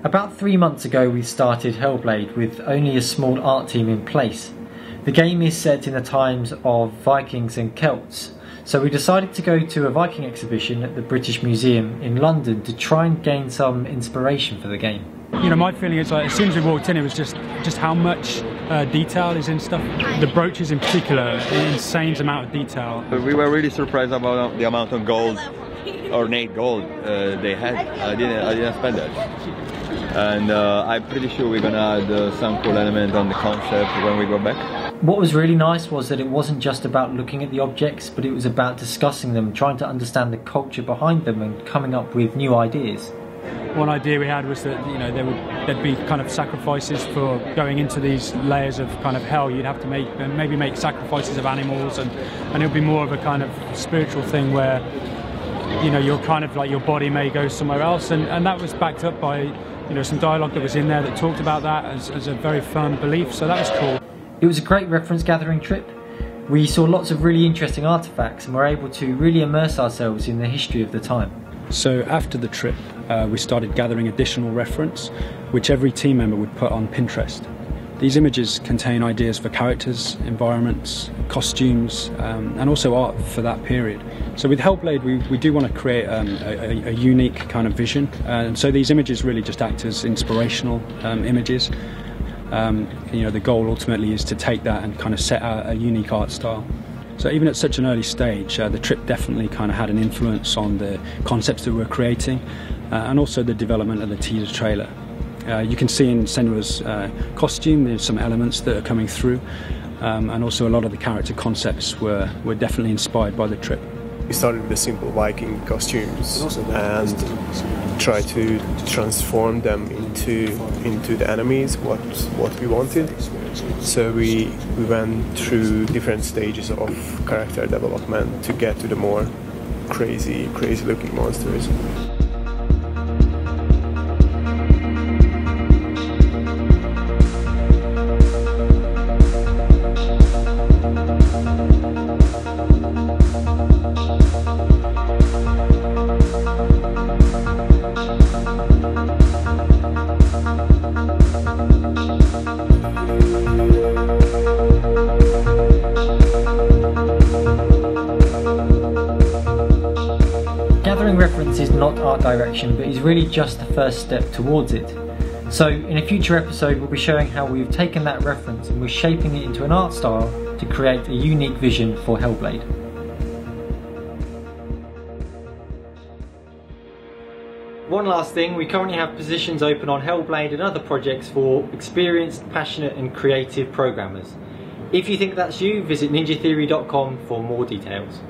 About 3 months ago we started Hellblade with only a small art team in place. The game is set in the times of Vikings and Celts, so we decided to go to a Viking exhibition at the British Museum in London to try and gain some inspiration for the game. You know, my feeling is like as soon as we walked in, it was just how much detail is in stuff. The brooches in particular, an insane amount of detail. We were really surprised about the amount of gold, ornate gold they had. I didn't spend that. And I'm pretty sure we're gonna add some cool element on the concept when we go back. What was really nice was that it wasn't just about looking at the objects, but it was about discussing them, trying to understand the culture behind them and coming up with new ideas. One idea we had was that, you know, there'd be kind of sacrifices for going into these layers of kind of hell. You'd have to maybe make sacrifices of animals, and it would be more of a kind of spiritual thing where, you know, you're kind of like your body may go somewhere else, and that was backed up by, you know, some dialogue that was in there that talked about that as a very firm belief, so that was cool. It was a great reference gathering trip. We saw lots of really interesting artefacts and were able to really immerse ourselves in the history of the time. So after the trip, we started gathering additional reference, which every team member would put on Pinterest. These images contain ideas for characters, environments, costumes, and also art for that period. So with Hellblade, we do want to create a unique kind of vision, and so these images really just act as inspirational images. You know, the goal ultimately is to take that and kind of set out a unique art style. So even at such an early stage, the trip definitely kind of had an influence on the concepts that we're creating, and also the development of the teaser trailer. You can see in Senua's costume there's some elements that are coming through, and also a lot of the character concepts were definitely inspired by the trip. We started with the simple Viking costumes and tried to transform them into the enemies, what we wanted. So we went through different stages of character development to get to the more crazy looking monsters. Gathering reference is not art direction, but is really just the first step towards it. So in a future episode we'll be showing how we've taken that reference and we're shaping it into an art style to create a unique vision for Hellblade. One last thing, we currently have positions open on Hellblade and other projects for experienced, passionate and creative programmers. If you think that's you, visit ninjatheory.com for more details.